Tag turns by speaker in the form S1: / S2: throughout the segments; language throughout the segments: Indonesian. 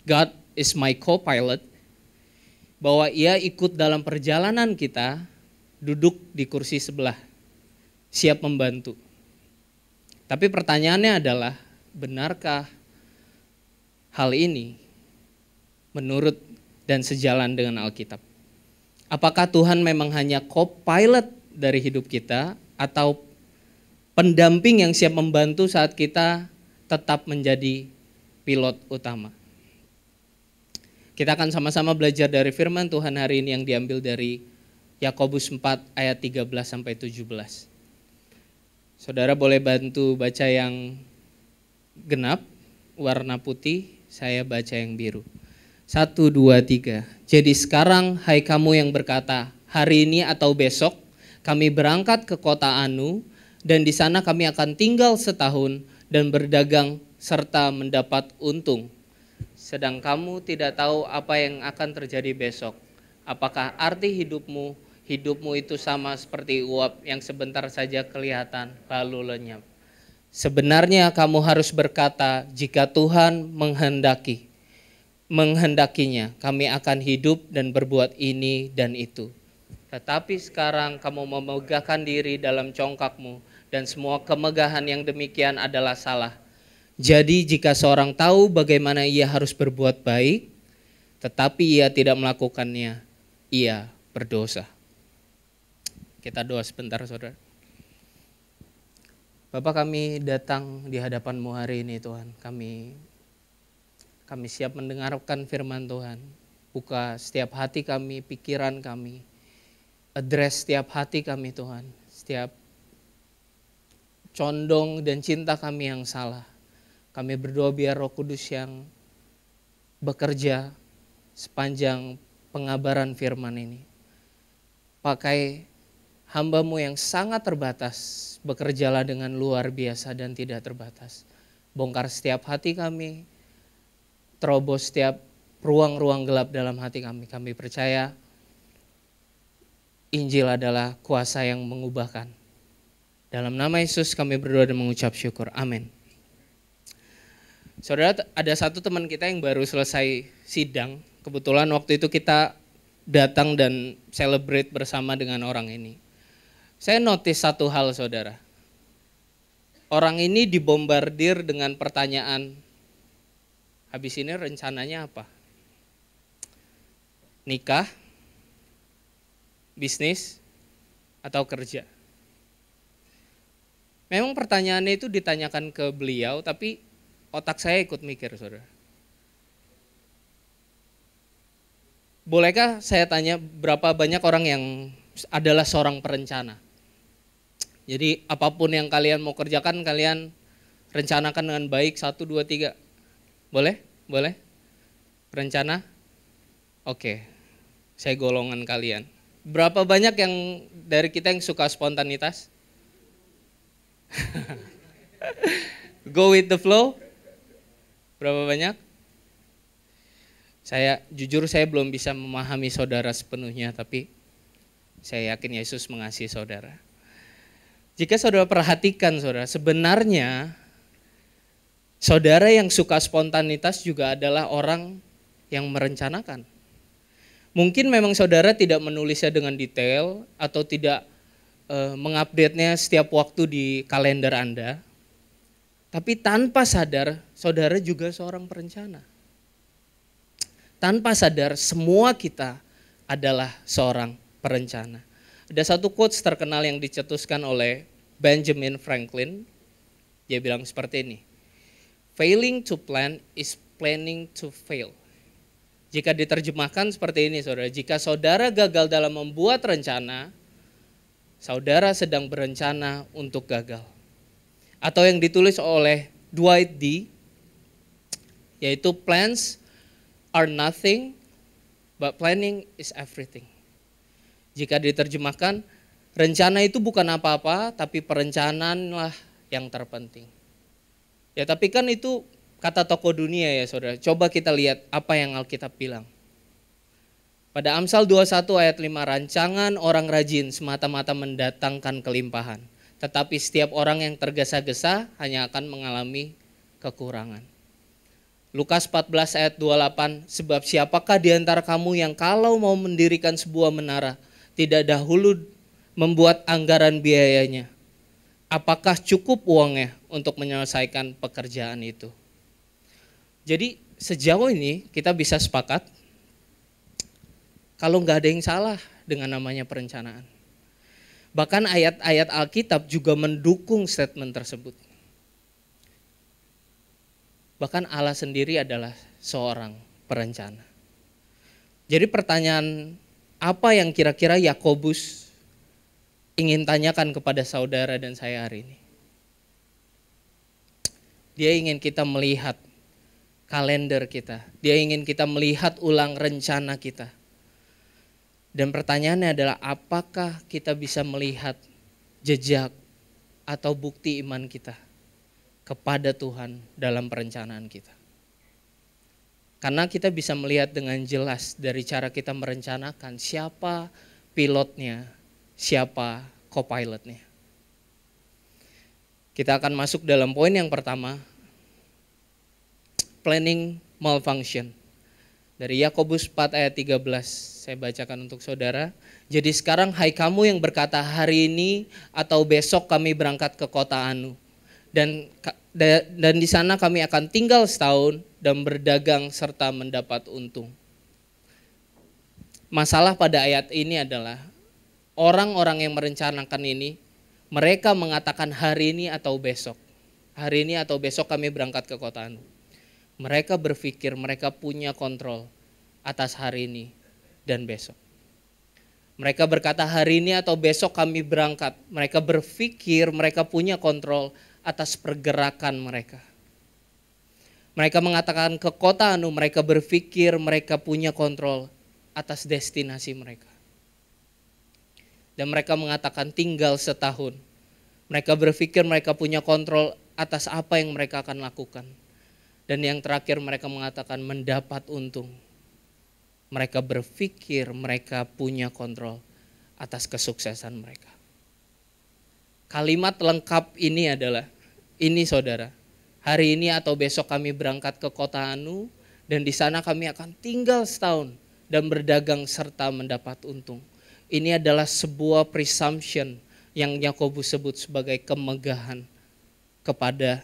S1: God is my co-pilot, bahwa ia ikut dalam perjalanan kita, duduk di kursi sebelah, siap membantu. Tapi pertanyaannya adalah, benarkah hal ini menurut dan sejalan dengan Alkitab? Apakah Tuhan memang hanya co-pilot dari hidup kita atau pendamping yang siap membantu saat kita tetap menjadi pilot utama? Kita akan sama-sama belajar dari firman Tuhan hari ini yang diambil dari Yakobus 4 ayat 13 sampai 17. Saudara boleh bantu baca yang genap, warna putih, saya baca yang biru. 1, 2, 3. Jadi sekarang hai kamu yang berkata, hari ini atau besok kami berangkat ke kota Anu dan di sana kami akan tinggal setahun dan berdagang serta mendapat untung. Sedang kamu tidak tahu apa yang akan terjadi besok. Apakah arti hidupmu itu sama seperti uap yang sebentar saja kelihatan lalu lenyap. Sebenarnya kamu harus berkata, jika Tuhan menghendakinya, kami akan hidup dan berbuat ini dan itu. Tetapi sekarang kamu memegahkan diri dalam congkakmu dan semua kemegahan yang demikian adalah salah. Jadi jika seorang tahu bagaimana ia harus berbuat baik, tetapi ia tidak melakukannya, ia berdosa. Kita doa sebentar, saudara. Bapak, kami datang di hadapan-Mu hari ini, Tuhan. Kami siap mendengarkan firman Tuhan. Buka setiap hati kami, pikiran kami. Address setiap hati kami, Tuhan. Setiap condong dan cinta kami yang salah. Kami berdoa biar Roh Kudus yang bekerja sepanjang pengabaran firman ini. Pakai hamba-Mu yang sangat terbatas, bekerjalah dengan luar biasa dan tidak terbatas. Bongkar setiap hati kami, terobos setiap ruang-ruang gelap dalam hati kami. Kami percaya Injil adalah kuasa yang mengubahkan. Dalam nama Yesus kami berdoa dan mengucap syukur. Amin. Saudara, ada satu teman kita yang baru selesai sidang. Kebetulan waktu itu kita datang dan celebrate bersama dengan orang ini. Saya notice satu hal, saudara. Orang ini dibombardir dengan pertanyaan, habis ini rencananya apa? Nikah, bisnis, atau kerja? Memang pertanyaannya itu ditanyakan ke beliau, tapi otak saya ikut mikir, saudara. Bolehkah saya tanya berapa banyak orang yang adalah seorang perencana? Jadi apapun yang kalian mau kerjakan, kalian rencanakan dengan baik, 1, 2, 3. Boleh? Boleh? Rencana? Oke, saya golongan kalian. Berapa banyak yang dari kita yang suka spontanitas? Go with the flow? Berapa banyak? Jujur saya belum bisa memahami saudara sepenuhnya, tapi saya yakin Yesus mengasihi saudara. Jika saudara perhatikan, saudara, sebenarnya saudara yang suka spontanitas juga adalah orang yang merencanakan. Mungkin memang saudara tidak menulisnya dengan detail atau tidak mengupdate-nya setiap waktu di kalender Anda. Tapi tanpa sadar, saudara juga seorang perencana. Tanpa sadar, semua kita adalah seorang perencana. Ada satu quotes terkenal yang dicetuskan oleh Benjamin Franklin. Dia bilang seperti ini. Failing to plan is planning to fail. Jika diterjemahkan seperti ini, saudara. Jika saudara gagal dalam membuat rencana, saudara sedang berencana untuk gagal. Atau yang ditulis oleh Dwight D, yaitu plans are nothing, but planning is everything. Jika diterjemahkan, rencana itu bukan apa-apa, tapi perencanaanlah yang terpenting. Ya, tapi kan itu kata tokoh dunia ya, saudara. Coba kita lihat apa yang Alkitab bilang. Pada Amsal 21 ayat 5, rancangan orang rajin semata-mata mendatangkan kelimpahan. Tetapi setiap orang yang tergesa-gesa hanya akan mengalami kekurangan. Lukas 14 ayat 28, sebab siapakah di antara kamu yang kalau mau mendirikan sebuah menara, tidak dahulu membuat anggaran biayanya? Apakah cukup uangnya untuk menyelesaikan pekerjaan itu? Jadi sejauh ini kita bisa sepakat, kalau nggak ada yang salah dengan namanya perencanaan. Bahkan ayat-ayat Alkitab juga mendukung statement tersebut. Bahkan Allah sendiri adalah seorang perencana. Jadi pertanyaan apa yang kira-kira Yakobus ingin tanyakan kepada saudara dan saya hari ini? Dia ingin kita melihat kalender kita. Dia ingin kita melihat ulang rencana kita. Dan pertanyaannya adalah apakah kita bisa melihat jejak atau bukti iman kita kepada Tuhan dalam perencanaan kita. Karena kita bisa melihat dengan jelas dari cara kita merencanakan siapa pilotnya, siapa co-pilotnya. Kita akan masuk dalam poin yang pertama, planning malfunction. Dari Yakobus 4 ayat 13, saya bacakan untuk saudara. Jadi sekarang hai kamu yang berkata hari ini atau besok kami berangkat ke kota Anu. Dan di sana kami akan tinggal setahun dan berdagang serta mendapat untung. Masalah pada ayat ini adalah orang-orang yang merencanakan ini, mereka mengatakan hari ini atau besok. Hari ini atau besok kami berangkat ke kota Anu. Mereka berpikir mereka punya kontrol atas hari ini dan besok. Mereka berkata hari ini atau besok kami berangkat. Mereka berpikir mereka punya kontrol atas pergerakan mereka. Mereka mengatakan ke kota Anu, mereka berpikir mereka punya kontrol atas destinasi mereka. Dan mereka mengatakan tinggal setahun. Mereka berpikir mereka punya kontrol atas apa yang mereka akan lakukan. Dan yang terakhir mereka mengatakan mendapat untung. Mereka berpikir mereka punya kontrol atas kesuksesan mereka. Kalimat lengkap ini adalah, ini saudara, hari ini atau besok kami berangkat ke kota Anu dan di sana kami akan tinggal setahun dan berdagang serta mendapat untung. Ini adalah sebuah presumption yang Yakobus sebut sebagai kemegahan kepada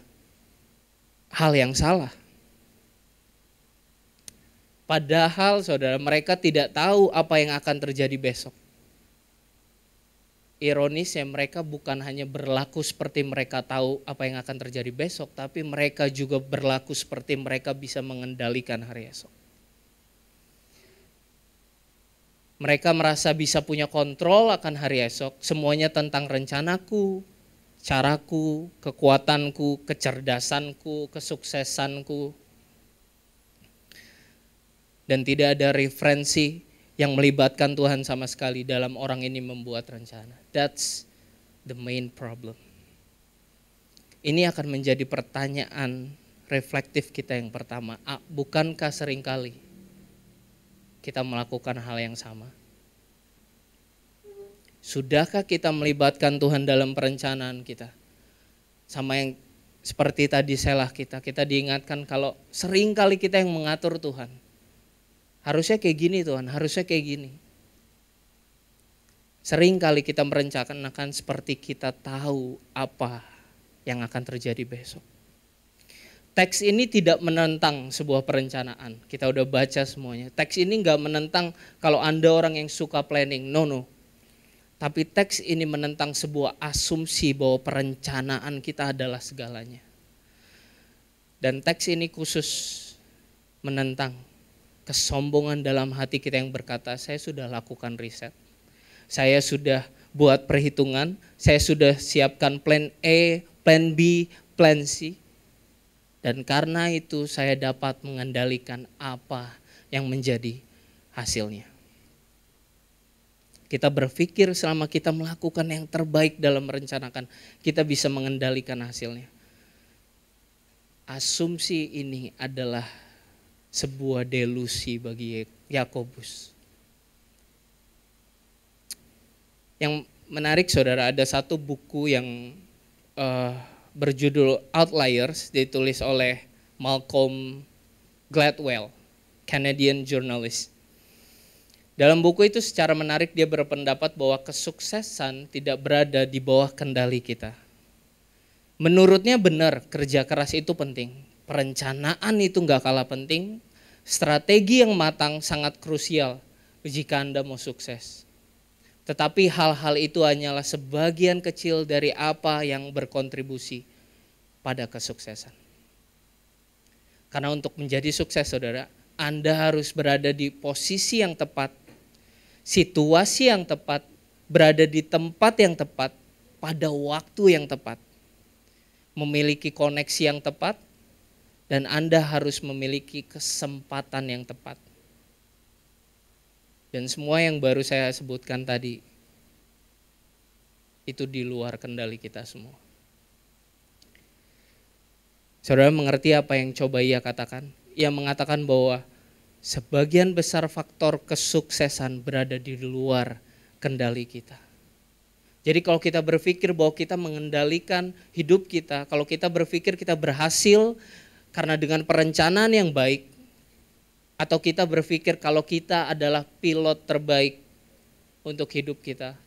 S1: hal yang salah. Padahal saudara, mereka tidak tahu apa yang akan terjadi besok. Ironisnya mereka bukan hanya berlaku seperti mereka tahu apa yang akan terjadi besok, tapi mereka juga berlaku seperti mereka bisa mengendalikan hari esok. Mereka merasa bisa punya kontrol akan hari esok, semuanya tentang rencanaku, caraku, kekuatanku, kecerdasanku, kesuksesanku. Dan tidak ada referensi yang melibatkan Tuhan sama sekali dalam orang ini membuat rencana. That's the main problem. Ini akan menjadi pertanyaan reflektif kita yang pertama. Bukankah seringkali kita melakukan hal yang sama? Sudahkah kita melibatkan Tuhan dalam perencanaan kita? Sama yang seperti tadi selah kita diingatkan kalau seringkali kita yang mengatur Tuhan. Harusnya kayak gini Tuhan, harusnya kayak gini. Seringkali kita merencanakan seperti kita tahu apa yang akan terjadi besok. Teks ini tidak menentang sebuah perencanaan. Kita udah baca semuanya. Teks ini enggak menentang kalau Anda orang yang suka planning. No. Tapi teks ini menentang sebuah asumsi bahwa perencanaan kita adalah segalanya. Dan teks ini khusus menentang kesombongan dalam hati kita yang berkata, saya sudah lakukan riset. Saya sudah buat perhitungan, saya sudah siapkan plan A, plan B, plan C. Dan karena itu saya dapat mengendalikan apa yang menjadi hasilnya. Kita berpikir selama kita melakukan yang terbaik dalam merencanakan, kita bisa mengendalikan hasilnya. Asumsi ini adalah sebuah delusi bagi Yakobus. Yang menarik saudara, ada satu buku yang berjudul Outliers, ditulis oleh Malcolm Gladwell, Canadian journalist. Dalam buku itu secara menarik dia berpendapat bahwa kesuksesan tidak berada di bawah kendali kita. Menurutnya benar, kerja keras itu penting, perencanaan itu nggak kalah penting, strategi yang matang sangat krusial jika Anda mau sukses. Tetapi hal-hal itu hanyalah sebagian kecil dari apa yang berkontribusi pada kesuksesan. Karena untuk menjadi sukses saudara, Anda harus berada di posisi yang tepat, situasi yang tepat, berada di tempat yang tepat, pada waktu yang tepat. Memiliki koneksi yang tepat, dan Anda harus memiliki kesempatan yang tepat. Dan semua yang baru saya sebutkan tadi, itu di luar kendali kita semua. Saudara mengerti apa yang coba ia katakan? Ia mengatakan bahwa sebagian besar faktor kesuksesan berada di luar kendali kita. Jadi kalau kita berpikir bahwa kita mengendalikan hidup kita, kalau kita berpikir kita berhasil karena dengan perencanaan yang baik, atau kita berpikir kalau kita adalah pilot terbaik untuk hidup kita,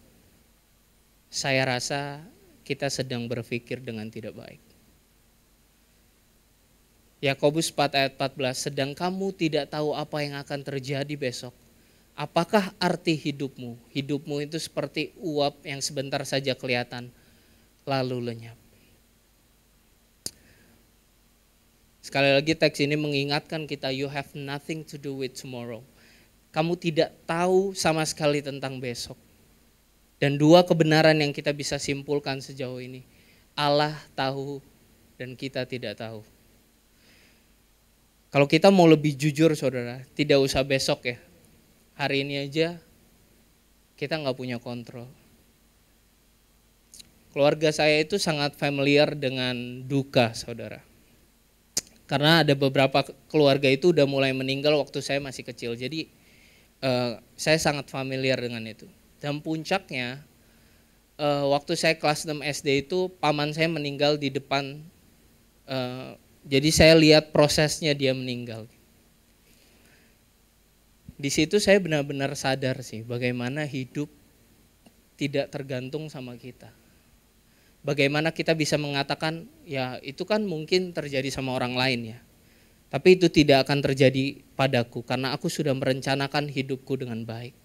S1: saya rasa kita sedang berpikir dengan tidak baik. Yakobus 4 ayat 14, sedang kamu tidak tahu apa yang akan terjadi besok. Apakah arti hidupmu? Hidupmu itu seperti uap yang sebentar saja kelihatan, lalu lenyap. Sekali lagi teks ini mengingatkan kita, you have nothing to do with tomorrow. Kamu tidak tahu sama sekali tentang besok. Dan dua kebenaran yang kita bisa simpulkan sejauh ini, Allah tahu dan kita tidak tahu. Kalau kita mau lebih jujur saudara, tidak usah besok ya. Hari ini aja kita nggak punya kontrol. Keluarga saya itu sangat familiar dengan duka saudara. Karena ada beberapa keluarga itu udah mulai meninggal waktu saya masih kecil. Jadi saya sangat familiar dengan itu. Dan puncaknya waktu saya kelas 6 SD itu paman saya meninggal di depan. Jadi saya lihat prosesnya dia meninggal. Di situ saya benar-benar sadar sih bagaimana hidup tidak tergantung sama kita. Bagaimana kita bisa mengatakan ya itu kan mungkin terjadi sama orang lain ya. Tapi itu tidak akan terjadi padaku karena aku sudah merencanakan hidupku dengan baik.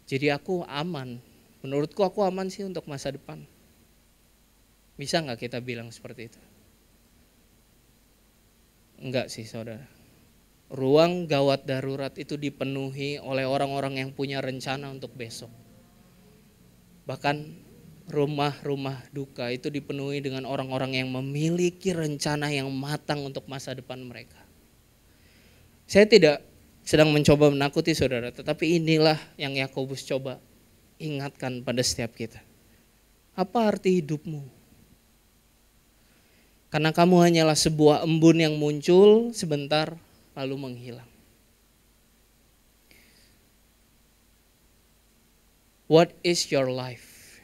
S1: Jadi aku aman. Menurutku aku aman sih untuk masa depan. Bisa nggak kita bilang seperti itu? Enggak sih saudara. Ruang gawat darurat itu dipenuhi oleh orang-orang yang punya rencana untuk besok. Bahkan rumah-rumah duka itu dipenuhi dengan orang-orang yang memiliki rencana yang matang untuk masa depan mereka. Saya tidak sedang mencoba menakuti saudara, tetapi inilah yang Yakobus coba ingatkan pada setiap kita. Apa arti hidupmu? Karena kamu hanyalah sebuah embun yang muncul sebentar lalu menghilang. What is your life?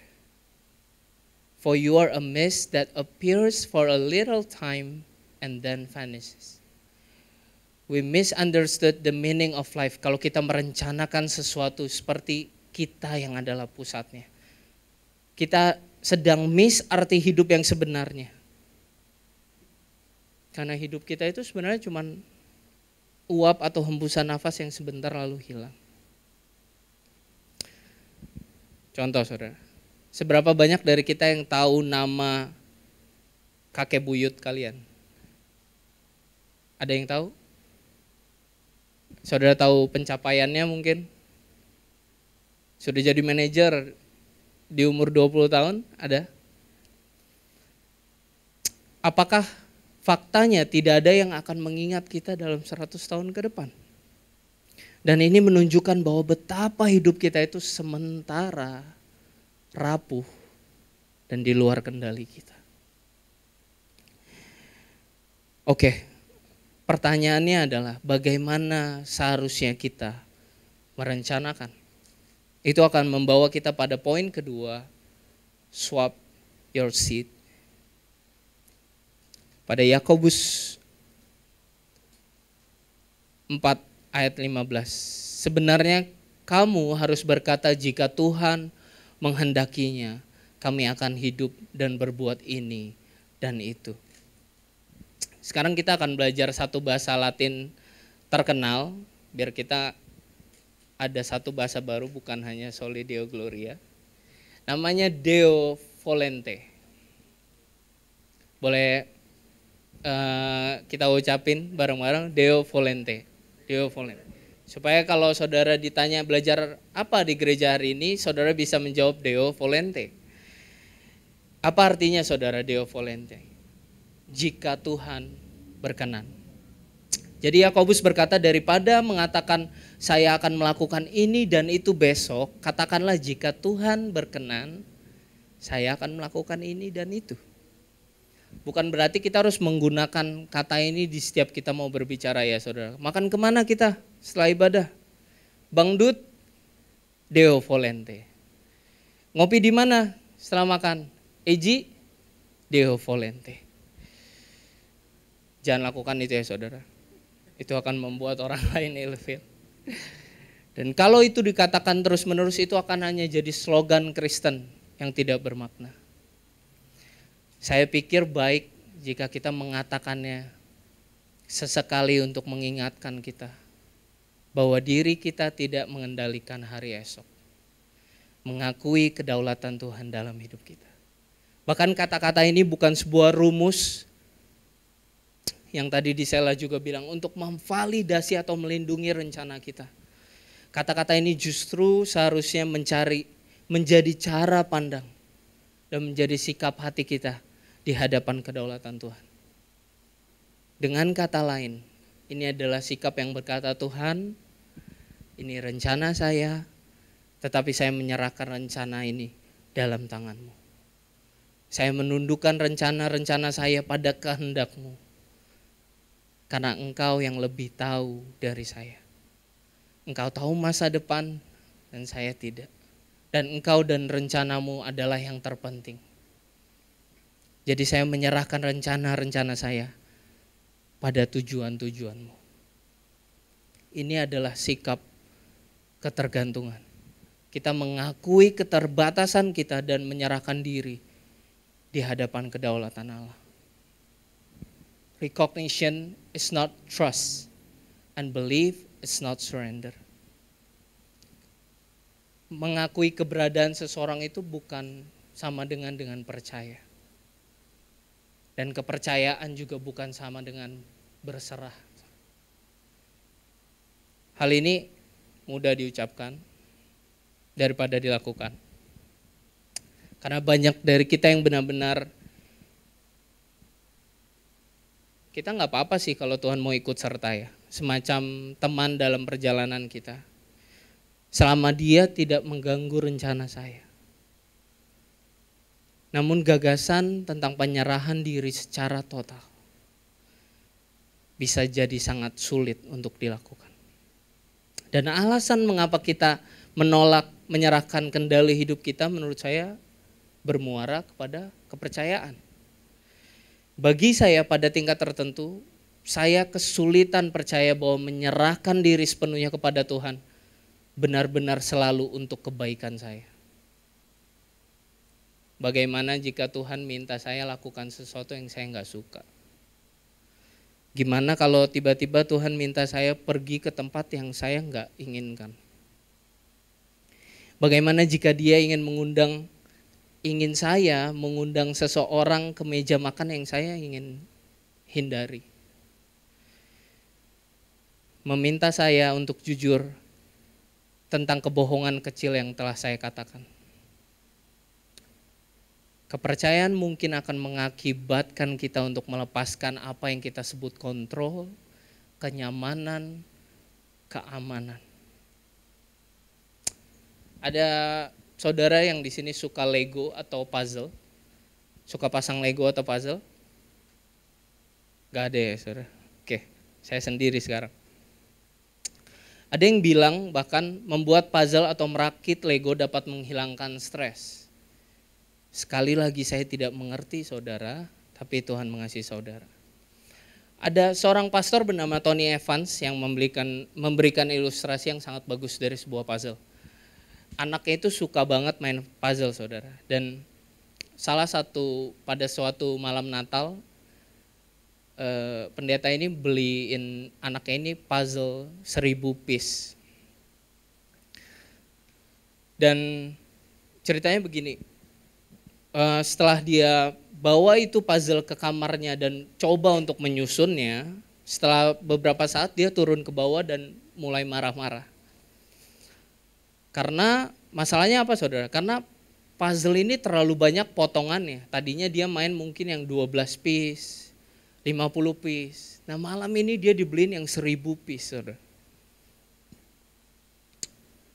S1: For you are a mist that appears for a little time and then vanishes. We misunderstood the meaning of life. Kalau kita merencanakan sesuatu seperti kita yang adalah pusatnya. Kita sedang miss arti hidup yang sebenarnya. Karena hidup kita itu sebenarnya cuma uap atau hembusan nafas yang sebentar lalu hilang. Contoh saudara, seberapa banyak dari kita yang tahu nama kakek buyut kalian? Ada yang tahu? Saudara tahu pencapaiannya mungkin? Sudah jadi manajer di umur 20 tahun? Ada? Apakah faktanya tidak ada yang akan mengingat kita dalam 100 tahun ke depan? Dan ini menunjukkan bahwa betapa hidup kita itu sementara, rapuh, dan di luar kendali kita. Oke, pertanyaannya adalah bagaimana seharusnya kita merencanakan? Itu akan membawa kita pada poin kedua, swap your seat. Pada Yakobus 4 ayat 15. Sebenarnya kamu harus berkata jika Tuhan menghendakinya, kami akan hidup dan berbuat ini dan itu. Sekarang kita akan belajar satu bahasa Latin terkenal, biar kita ada satu bahasa baru, bukan hanya Soli Deo Gloria. Namanya Deo Volente. Boleh kita ucapin bareng-bareng Deo Volente. Deo Volente. Supaya kalau saudara ditanya belajar apa di gereja hari ini, saudara bisa menjawab Deo Volente. Apa artinya saudara Deo Volente? Jika Tuhan berkenan. Jadi Yakobus berkata, daripada mengatakan saya akan melakukan ini dan itu besok, katakanlah jika Tuhan berkenan, saya akan melakukan ini dan itu. Bukan berarti kita harus menggunakan kata ini di setiap kita mau berbicara ya saudara. Makan kemana kita setelah ibadah? Bang Dut, Deo Volente. Ngopi di mana setelah makan? Eji, Deo Volente. Jangan lakukan itu ya saudara. Itu akan membuat orang lain ilfil. Dan kalau itu dikatakan terus menerus, itu akan hanya jadi slogan Kristen yang tidak bermakna. Saya pikir baik jika kita mengatakannya sesekali untuk mengingatkan kita bahwa diri kita tidak mengendalikan hari esok. Mengakui kedaulatan Tuhan dalam hidup kita. Bahkan kata-kata ini bukan sebuah rumus yang tadi Disela juga bilang untuk memvalidasi atau melindungi rencana kita. Kata-kata ini justru seharusnya menjadi cara pandang dan menjadi sikap hati kita di hadapan kedaulatan Tuhan. Dengan kata lain, ini adalah sikap yang berkata, Tuhan, ini rencana saya, tetapi saya menyerahkan rencana ini dalam tangan-Mu. Saya menundukkan rencana-rencana saya pada kehendak-Mu. Karena Engkau yang lebih tahu dari saya. Engkau tahu masa depan dan saya tidak. Dan Engkau dan rencana-Mu adalah yang terpenting. Jadi saya menyerahkan rencana-rencana saya pada tujuan-tujuan-Mu. Ini adalah sikap ketergantungan. Kita mengakui keterbatasan kita dan menyerahkan diri di hadapan kedaulatan Allah. Recognition is not trust and belief is not surrender. Mengakui keberadaan seseorang itu bukan sama dengan percaya. Dan kepercayaan juga bukan sama dengan berserah. Hal ini mudah diucapkan daripada dilakukan. Karena banyak dari kita yang benar-benar, kita nggak apa-apa sih kalau Tuhan mau ikut serta ya. Semacam teman dalam perjalanan kita. Selama dia tidak mengganggu rencana saya. Namun gagasan tentang penyerahan diri secara total bisa jadi sangat sulit untuk dilakukan. Dan alasan mengapa kita menolak menyerahkan kendali hidup kita menurut saya bermuara kepada kepercayaan. Bagi saya pada tingkat tertentu, saya kesulitan percaya bahwa menyerahkan diri sepenuhnya kepada Tuhan benar-benar selalu untuk kebaikan saya. Bagaimana jika Tuhan minta saya lakukan sesuatu yang saya nggak suka? Gimana kalau tiba-tiba Tuhan minta saya pergi ke tempat yang saya nggak inginkan? Bagaimana jika Dia ingin saya mengundang seseorang ke meja makan yang saya ingin hindari? Meminta saya untuk jujur tentang kebohongan kecil yang telah saya katakan. Kepercayaan mungkin akan mengakibatkan kita untuk melepaskan apa yang kita sebut kontrol, kenyamanan, keamanan. Ada saudara yang di sini suka Lego atau puzzle? Suka pasang Lego atau puzzle? Gak ada ya saudara? Oke, saya sendiri sekarang. Ada yang bilang bahkan membuat puzzle atau merakit Lego dapat menghilangkan stres. Sekali lagi saya tidak mengerti saudara, tapi Tuhan mengasihi saudara. Ada seorang pastor bernama Tony Evans yang memberikan ilustrasi yang sangat bagus dari sebuah puzzle. Anaknya itu suka banget main puzzle, saudara. Dan pada suatu malam Natal, pendeta ini beliin anaknya ini puzzle 1000 piece. Dan ceritanya begini, setelah dia bawa itu puzzle ke kamarnya dan coba untuk menyusunnya, setelah beberapa saat dia turun ke bawah dan mulai marah-marah. Karena masalahnya apa, saudara? Karena puzzle ini terlalu banyak potongannya. Tadinya dia main mungkin yang 12 piece, 50 piece. Nah malam ini dia dibeliin yang 1000 piece, saudara.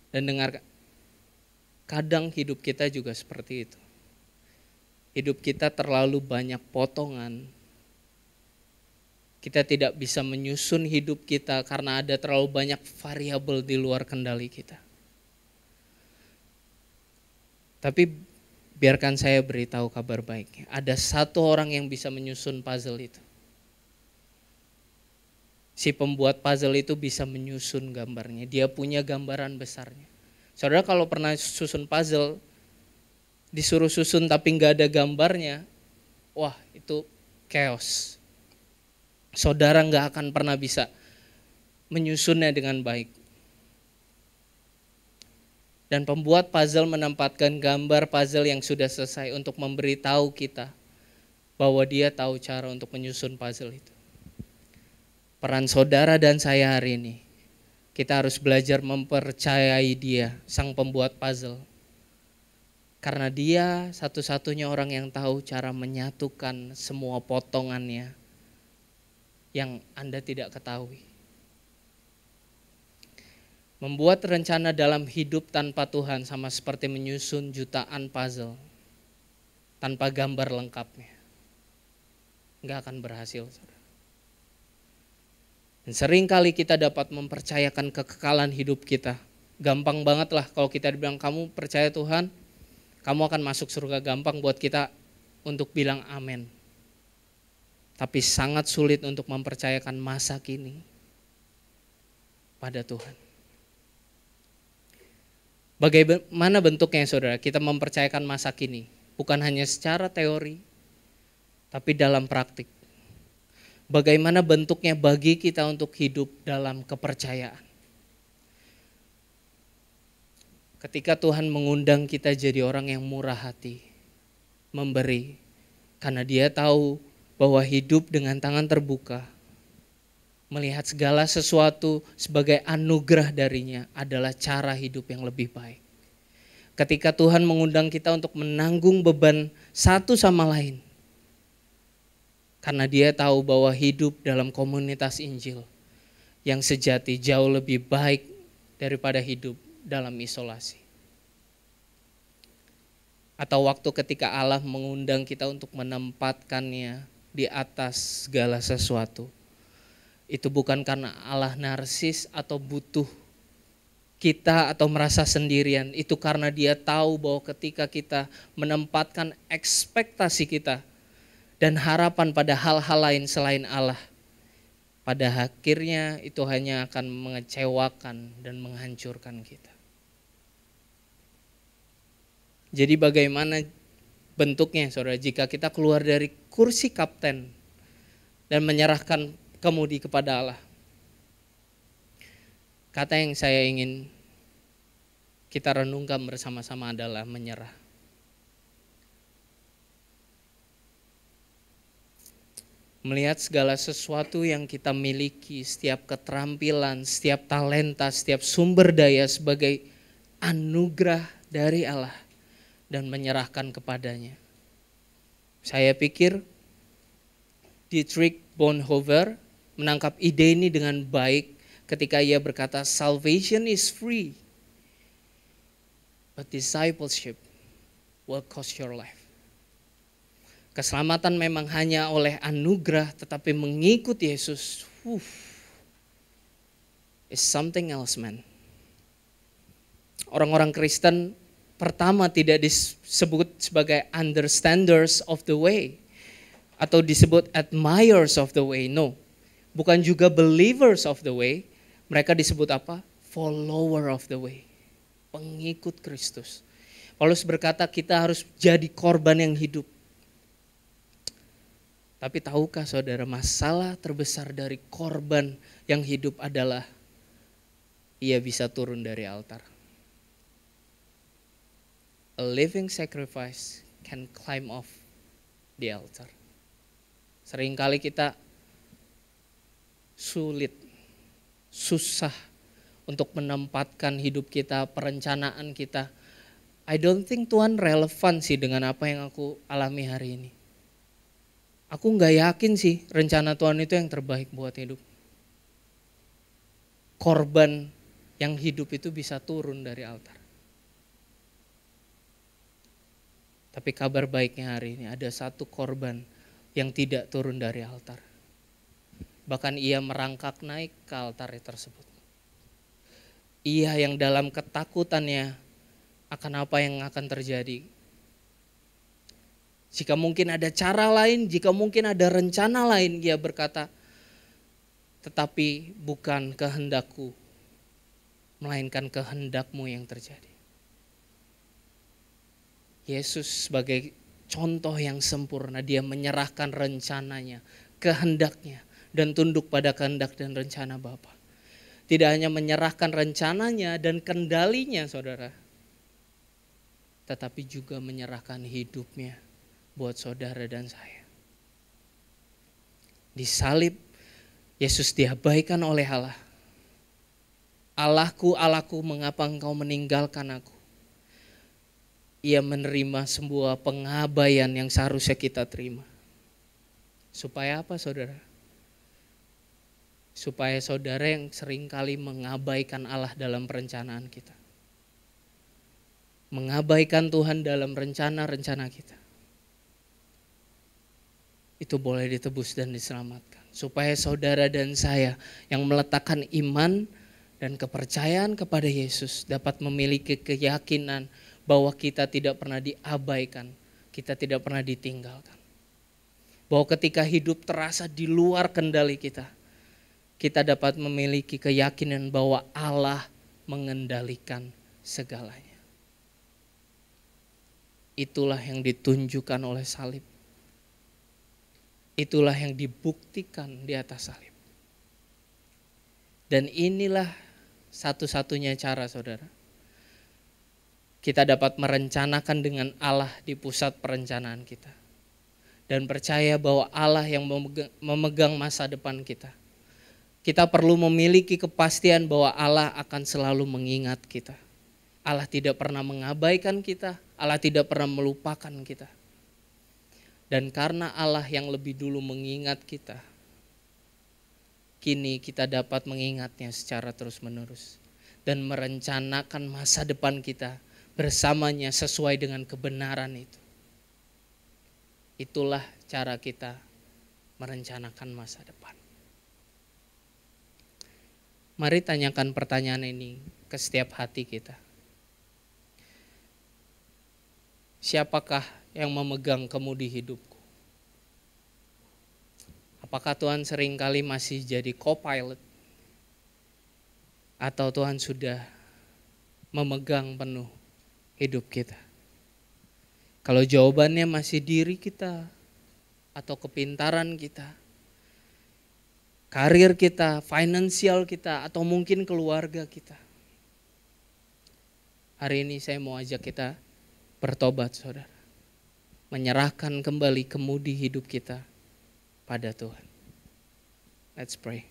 S1: Dan dengarkan, kadang hidup kita juga seperti itu. Hidup kita terlalu banyak potongan. Kita tidak bisa menyusun hidup kita karena ada terlalu banyak variabel di luar kendali kita. Tapi biarkan saya beritahu kabar baiknya. Ada satu orang yang bisa menyusun puzzle itu. Si pembuat puzzle itu bisa menyusun gambarnya. Dia punya gambaran besarnya. Saudara kalau pernah susun puzzle, disuruh susun tapi nggak ada gambarnya, wah itu chaos. Saudara nggak akan pernah bisa menyusunnya dengan baik. Dan pembuat puzzle menempatkan gambar puzzle yang sudah selesai untuk memberitahu kita bahwa dia tahu cara untuk menyusun puzzle itu. Peran saudara dan saya hari ini, kita harus belajar mempercayai dia, sang pembuat puzzle. Karena dia satu-satunya orang yang tahu cara menyatukan semua potongannya yang Anda tidak ketahui. Membuat rencana dalam hidup tanpa Tuhan sama seperti menyusun jutaan puzzle tanpa gambar lengkapnya. Enggak akan berhasil, saudara. Dan seringkali kita dapat mempercayakan kekekalan hidup kita. Gampang banget lah kalau kita bilang kamu percaya Tuhan, kamu akan masuk surga, gampang buat kita untuk bilang amin. Tapi sangat sulit untuk mempercayakan masa kini pada Tuhan. Bagaimana bentuknya, saudara? Kita mempercayakan masa kini, bukan hanya secara teori, tapi dalam praktik. Bagaimana bentuknya bagi kita untuk hidup dalam kepercayaan. Ketika Tuhan mengundang kita jadi orang yang murah hati, memberi, karena Dia tahu bahwa hidup dengan tangan terbuka, melihat segala sesuatu sebagai anugerah darinya adalah cara hidup yang lebih baik. Ketika Tuhan mengundang kita untuk menanggung beban satu sama lain, karena Dia tahu bahwa hidup dalam komunitas Injil yang sejati jauh lebih baik daripada hidup dalam isolasi. Atau waktu ketika Allah mengundang kita untuk menempatkannya di atas segala sesuatu. Itu bukan karena Allah narsis atau butuh kita atau merasa sendirian. Itu karena Dia tahu bahwa ketika kita menempatkan ekspektasi kita dan harapan pada hal-hal lain selain Allah, pada akhirnya itu hanya akan mengecewakan dan menghancurkan kita. Jadi bagaimana bentuknya, saudara, jika kita keluar dari kursi kapten dan menyerahkan kemudi kepada Allah? Kata yang saya ingin kita renungkan bersama-sama adalah menyerah. Melihat segala sesuatu yang kita miliki, setiap keterampilan, setiap talenta, setiap sumber daya sebagai anugerah dari Allah dan menyerahkan kepadanya. Saya pikir Dietrich Bonhoeffer menangkap ide ini dengan baik ketika ia berkata, salvation is free, but discipleship will cost your life. Keselamatan memang hanya oleh anugerah, tetapi mengikut Yesus is something else, man. Orang-orang Kristen pertama tidak disebut sebagai understanders of the way atau disebut admirers of the way, no. bukan juga believers of the way, mereka disebut apa? Follower of the way, pengikut Kristus. Paulus berkata kita harus jadi korban yang hidup. Tapi tahukah saudara, masalah terbesar dari korban yang hidup adalah ia bisa turun dari altar. A living sacrifice can climb off the altar. Seringkali kita susah untuk menempatkan hidup kita, perencanaan kita. I don't think Tuhan relevan sih dengan apa yang aku alami hari ini. Aku gak yakin sih rencana Tuhan itu yang terbaik buat hidup. Korban yang hidup itu bisa turun dari altar. Tapi kabar baiknya hari ini ada satu korban yang tidak turun dari altar. Bahkan ia merangkak naik ke altar tersebut. Ia yang dalam ketakutannya akan apa yang akan terjadi. Jika mungkin ada cara lain, jika mungkin ada rencana lain, ia berkata, tetapi bukan kehendakku, melainkan kehendakmu yang terjadi. Yesus sebagai contoh yang sempurna, dia menyerahkan rencananya, kehendaknya, dan tunduk pada kehendak dan rencana Bapa. Tidak hanya menyerahkan rencananya dan kendalinya saudara, tetapi juga menyerahkan hidupnya buat saudara dan saya. Disalib, Yesus diabaikan oleh Allah. Allahku, Allahku, mengapa engkau meninggalkan aku? Ia menerima sebuah pengabaian yang seharusnya kita terima. Supaya apa saudara? Supaya saudara yang seringkali mengabaikan Allah dalam perencanaan kita. Mengabaikan Tuhan dalam rencana-rencana kita. Itu boleh ditebus dan diselamatkan. Supaya saudara dan saya yang meletakkan iman dan kepercayaan kepada Yesus dapat memiliki keyakinan bahwa kita tidak pernah diabaikan, kita tidak pernah ditinggalkan. Bahwa ketika hidup terasa di luar kendali kita, kita dapat memiliki keyakinan bahwa Allah mengendalikan segalanya. Itulah yang ditunjukkan oleh salib. Itulah yang dibuktikan di atas salib. Dan inilah satu-satunya cara saudara. Kita dapat merencanakan dengan Allah di pusat perencanaan kita. Dan percaya bahwa Allah yang memegang masa depan kita. Kita perlu memiliki kepastian bahwa Allah akan selalu mengingat kita. Allah tidak pernah mengabaikan kita, Allah tidak pernah melupakan kita. Dan karena Allah yang lebih dulu mengingat kita, kini kita dapat mengingatnya secara terus-menerus. Dan merencanakan masa depan kita bersamanya sesuai dengan kebenaran itu. Itulah cara kita merencanakan masa depan. Mari tanyakan pertanyaan ini ke setiap hati kita. Siapakah yang memegang kemudi hidupku? Apakah Tuhan seringkali masih jadi co-pilot? Atau Tuhan sudah memegang penuh hidup kita? Kalau jawabannya masih diri kita atau kepintaran kita, karir kita, finansial kita, atau mungkin keluarga kita. Hari ini saya mau ajak kita bertobat saudara. Menyerahkan kembali kemudi hidup kita pada Tuhan. Let's pray.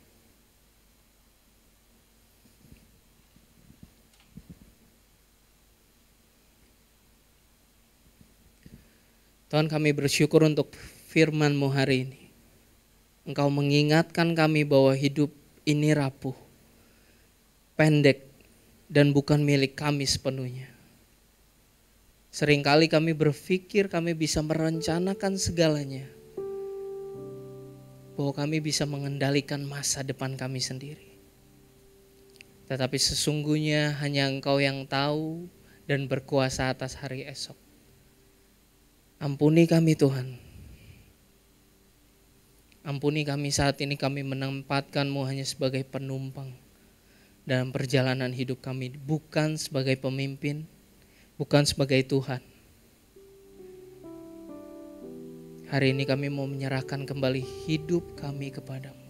S1: Tuhan, kami bersyukur untuk firman-Mu hari ini. Engkau mengingatkan kami bahwa hidup ini rapuh, pendek, dan bukan milik kami sepenuhnya. Seringkali kami berpikir kami bisa merencanakan segalanya, bahwa kami bisa mengendalikan masa depan kami sendiri. Tetapi sesungguhnya hanya Engkau yang tahu dan berkuasa atas hari esok. Ampuni kami Tuhan. Ampuni kami saat ini, kami menempatkan-Mu hanya sebagai penumpang dalam perjalanan hidup kami, bukan sebagai pemimpin, bukan sebagai Tuhan. Hari ini kami mau menyerahkan kembali hidup kami kepadamu.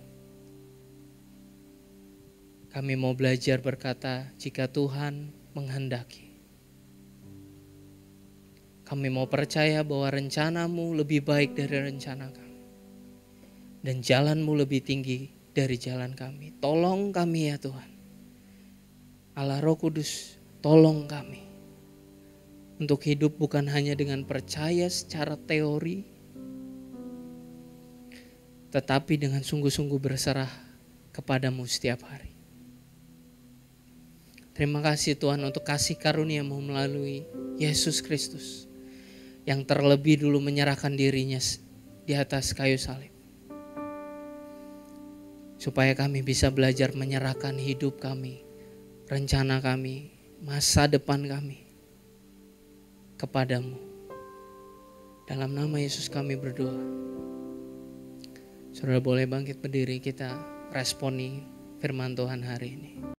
S1: Kami mau belajar berkata, jika Tuhan menghendaki. Kami mau percaya bahwa rencana-Mu lebih baik dari rencana kami. Dan jalan-Mu lebih tinggi dari jalan kami. Tolong kami ya Tuhan. Allah Roh Kudus, tolong kami. Untuk hidup bukan hanya dengan percaya secara teori, tetapi dengan sungguh-sungguh berserah kepada-Mu setiap hari. Terima kasih Tuhan untuk kasih karunia-Mu melalui Yesus Kristus yang terlebih dulu menyerahkan dirinya di atas kayu salib. Supaya kami bisa belajar menyerahkan hidup kami, rencana kami, masa depan kami kepada-Mu. Dalam nama Yesus kami berdoa. Saudara boleh bangkit berdiri, kita responi firman Tuhan hari ini.